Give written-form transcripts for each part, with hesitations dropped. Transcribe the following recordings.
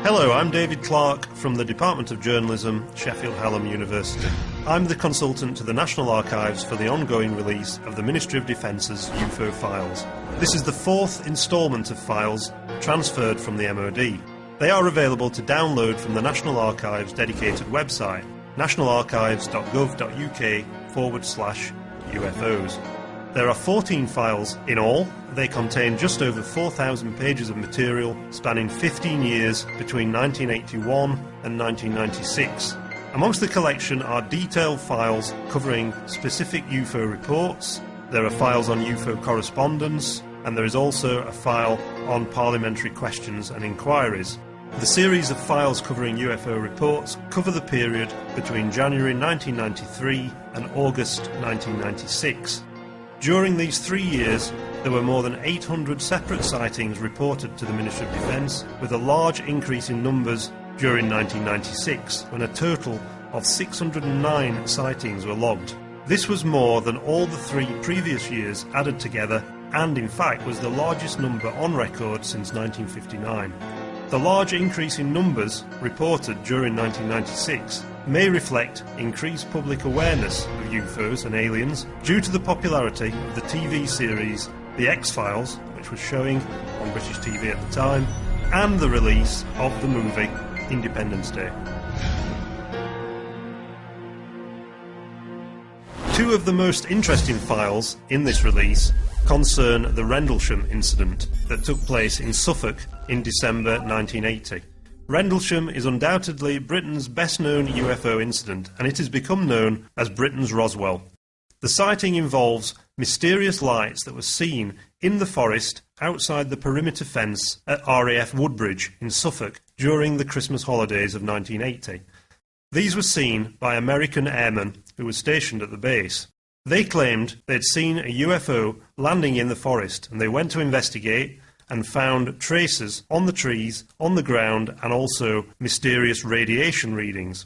Hello, I'm David Clarke from the Department of Journalism, Sheffield Hallam University. I'm the consultant to the National Archives for the ongoing release of the Ministry of Defence's UFO files. This is the fourth instalment of files transferred from the MOD. They are available to download from the National Archives' dedicated website, nationalarchives.gov.uk/UFOs. There are 14 files in all. They contain just over 4,000 pages of material spanning 15 years between 1981 and 1996. Amongst the collection are detailed files covering specific UFO reports. There are files on UFO correspondence, and there is also a file on parliamentary questions and inquiries. The series of files covering UFO reports cover the period between January 1993 and August 1996. During these 3 years, there were more than 800 separate sightings reported to the Ministry of Defence, with a large increase in numbers during 1996, when a total of 609 sightings were logged. This was more than all the 3 previous years added together, and in fact was the largest number on record since 1959. The large increase in numbers reported during 1996 may reflect increased public awareness of UFOs and aliens due to the popularity of the TV series The X-Files, which was showing on British TV at the time, and the release of the movie Independence Day. Two of the most interesting files in this release concern the Rendlesham Incident that took place in Suffolk in December 1980. Rendlesham is undoubtedly Britain's best-known UFO incident, and it has become known as Britain's Roswell. The sighting involves mysterious lights that were seen in the forest outside the perimeter fence at RAF Woodbridge in Suffolk during the Christmas holidays of 1980. These were seen by American airmen who were stationed at the base. They claimed they'd seen a UFO landing in the forest, and they went to investigate and found traces on the trees, on the ground, and also mysterious radiation readings.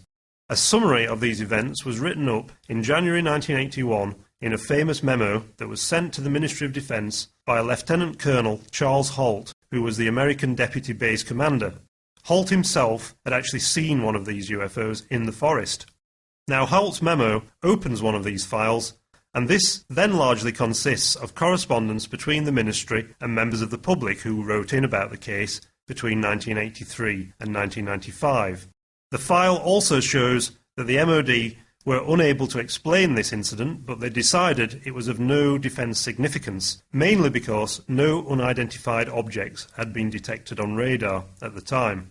A summary of these events was written up in January 1981 in a famous memo that was sent to the Ministry of Defence by Lieutenant Colonel Charles Holt, who was the American Deputy Base Commander. Holt himself had actually seen one of these UFOs in the forest. Now, Holt's memo opens one of these files, and this then largely consists of correspondence between the Ministry and members of the public who wrote in about the case between 1983 and 1995. The file also shows that the MOD were unable to explain this incident, but they decided it was of no defence significance, mainly because no unidentified objects had been detected on radar at the time.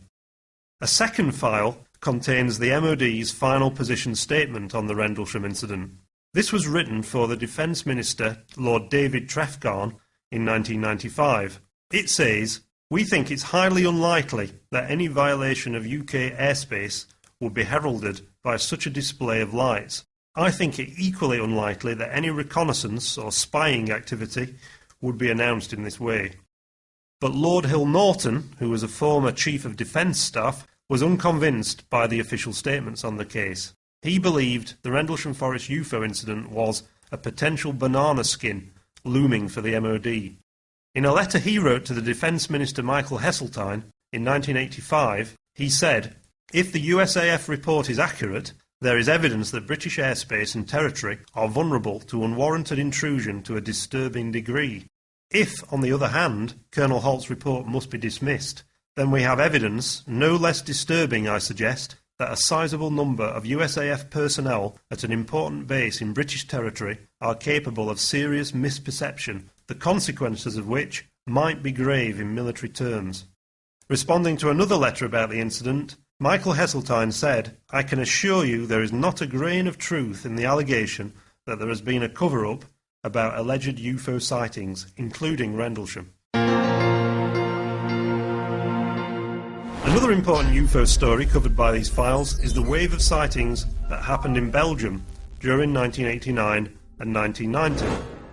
A second file contains the MOD's final position statement on the Rendlesham Incident. This was written for the Defence Minister, Lord David Clarke, in 1995. It says, "We think it's highly unlikely that any violation of UK airspace would be heralded by such a display of lights. I think it equally unlikely that any reconnaissance or spying activity would be announced in this way." But Lord Hill Norton, who was a former Chief of Defence Staff, was unconvinced by the official statements on the case. He believed the Rendlesham Forest UFO incident was a potential banana skin looming for the MOD. In a letter he wrote to the Defence Minister Michael Heseltine in 1985, he said, "If the USAF report is accurate, there is evidence that British airspace and territory are vulnerable to unwarranted intrusion to a disturbing degree. If, on the other hand, Colonel Holt's report must be dismissed, then we have evidence, no less disturbing, I suggest, that a sizable number of USAF personnel at an important base in British territory are capable of serious misperception, the consequences of which might be grave in military terms." Responding to another letter about the incident, Michael Heseltine said, "I can assure you there is not a grain of truth in the allegation that there has been a cover-up about alleged UFO sightings, including Rendlesham." Another important UFO story covered by these files is the wave of sightings that happened in Belgium during 1989 and 1990.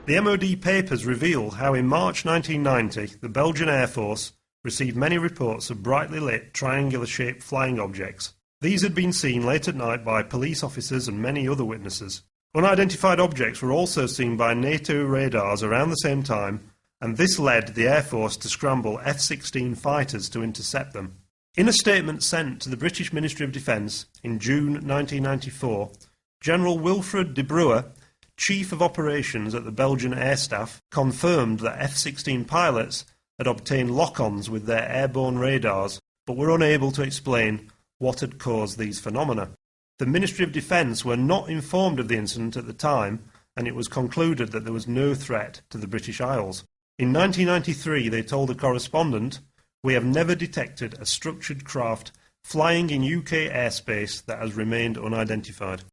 The MOD papers reveal how in March 1990 the Belgian Air Force received many reports of brightly lit triangular-shaped flying objects. These had been seen late at night by police officers and many other witnesses. Unidentified objects were also seen by NATO radars around the same time, and this led the Air Force to scramble F-16 fighters to intercept them. In a statement sent to the British Ministry of Defence in June 1994, General Wilfred de Bruer, Chief of Operations at the Belgian Air Staff, confirmed that F-16 pilots had obtained lock-ons with their airborne radars, but were unable to explain what had caused these phenomena. The Ministry of Defence were not informed of the incident at the time, and it was concluded that there was no threat to the British Isles. In 1993, they told a correspondent, "We have never detected a structured craft flying in UK airspace that has remained unidentified."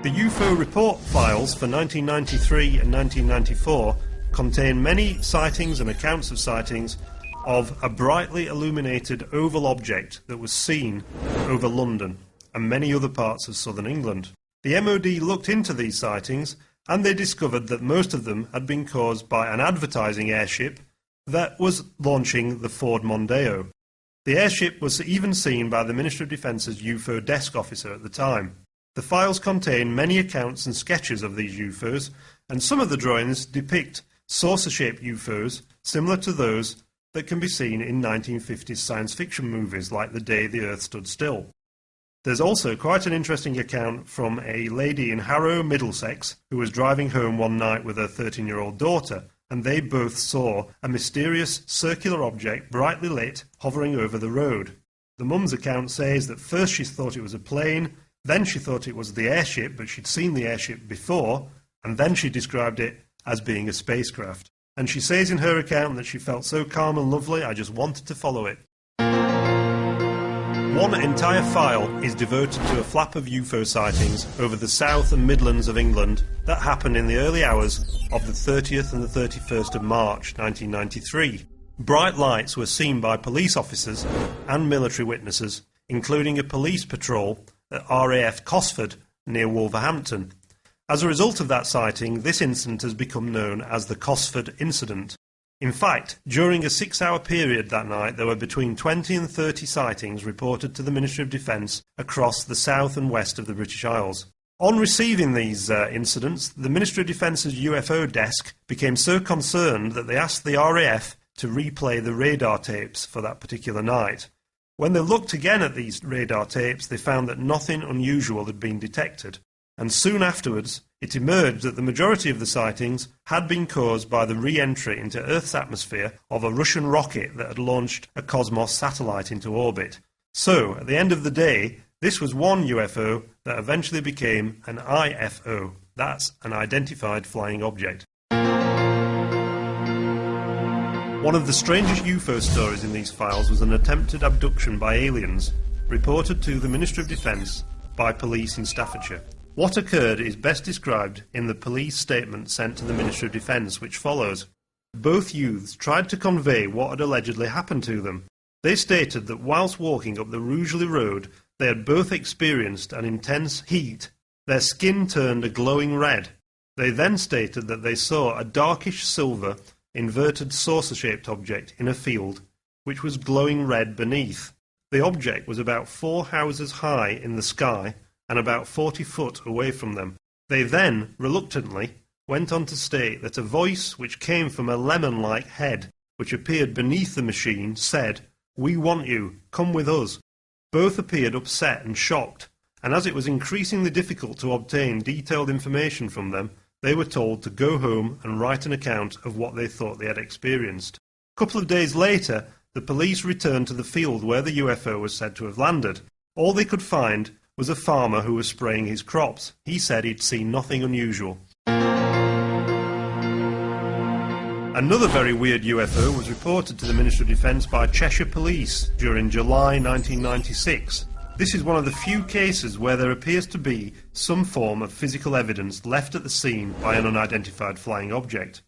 The UFO report files for 1993 and 1994 contain many sightings and accounts of sightings of a brightly illuminated oval object that was seen over London and many other parts of southern England. The MOD looked into these sightings and they discovered that most of them had been caused by an advertising airship that was launching the Ford Mondeo. The airship was even seen by the Ministry of Defence's UFO desk officer at the time. The files contain many accounts and sketches of these UFOs, and some of the drawings depict saucer-shaped UFOs similar to those that can be seen in 1950s science fiction movies like The Day the Earth Stood Still. There's also quite an interesting account from a lady in Harrow, Middlesex, who was driving home one night with her 13-year-old daughter, and they both saw a mysterious circular object brightly lit hovering over the road. The mum's account says that first she thought it was a plane, then she thought it was the airship, but she'd seen the airship before, and then she described it as being a spacecraft. And she says in her account that she felt so calm and lovely, I just wanted to follow it. One entire file is devoted to a flap of UFO sightings over the South and Midlands of England that happened in the early hours of the 30th and the 31st of March 1993. Bright lights were seen by police officers and military witnesses, including a police patrol at RAF Cosford near Wolverhampton. As a result of that sighting, this incident has become known as the Cosford Incident. In fact, during a 6-hour period that night, there were between 20 and 30 sightings reported to the Ministry of Defence across the south and west of the British Isles. On receiving these incidents, the Ministry of Defence's UFO desk became so concerned that they asked the RAF to replay the radar tapes for that particular night. When they looked again at these radar tapes, they found that nothing unusual had been detected, and soon afterwards it emerged that the majority of the sightings had been caused by the re-entry into Earth's atmosphere of a Russian rocket that had launched a Cosmos satellite into orbit. So, at the end of the day, this was one UFO that eventually became an IFO. That's an identified flying object. One of the strangest UFO stories in these files was an attempted abduction by aliens, reported to the Ministry of Defence by police in Staffordshire. What occurred is best described in the police statement sent to the Ministry of Defence, which follows. Both youths tried to convey what had allegedly happened to them. They stated that whilst walking up the Rugeley Road, they had both experienced an intense heat. Their skin turned a glowing red. They then stated that they saw a darkish silver, inverted saucer-shaped object in a field, which was glowing red beneath. The object was about 4 houses high in the sky and about 40 foot away from them. They then, reluctantly, went on to state that a voice which came from a lemon-like head, which appeared beneath the machine, said, "We want you, come with us." Both appeared upset and shocked, and as it was increasingly difficult to obtain detailed information from them, they were told to go home and write an account of what they thought they had experienced. A couple of days later, the police returned to the field where the UFO was said to have landed. All they could find was a farmer who was spraying his crops. He said he'd seen nothing unusual. Another very weird UFO was reported to the Ministry of Defence by Cheshire Police during July 1996. This is one of the few cases where there appears to be some form of physical evidence left at the scene by an unidentified flying object.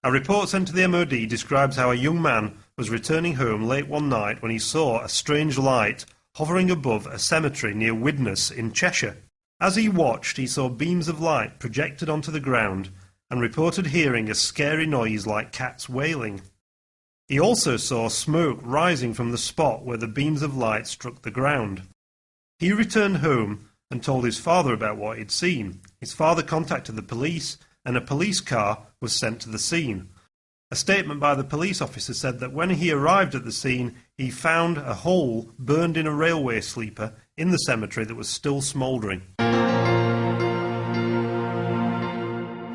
A report sent to the MOD describes how a young man was returning home late one night when he saw a strange light hovering above a cemetery near Widnes in Cheshire. As he watched, he saw beams of light projected onto the ground and reported hearing a scary noise like cats wailing. He also saw smoke rising from the spot where the beams of light struck the ground. He returned home and told his father about what he'd seen. His father contacted the police, and a police car was sent to the scene. A statement by the police officer said that when he arrived at the scene, he found a hole burned in a railway sleeper in the cemetery that was still smouldering.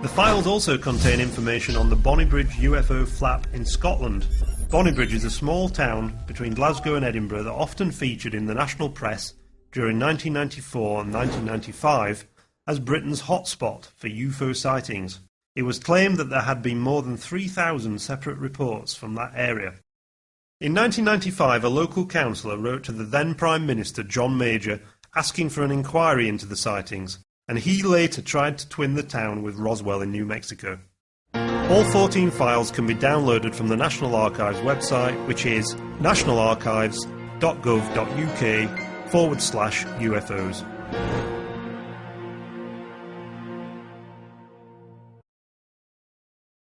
The files also contain information on the Bonnybridge UFO flap in Scotland. Bonnybridge is a small town between Glasgow and Edinburgh that often featured in the national press during 1994 and 1995 as Britain's hotspot for UFO sightings. It was claimed that there had been more than 3,000 separate reports from that area. In 1995, a local councillor wrote to the then Prime Minister John Major asking for an inquiry into the sightings, and he later tried to twin the town with Roswell in New Mexico. All 14 files can be downloaded from the National Archives website, which is nationalarchives.gov.uk/UFOs.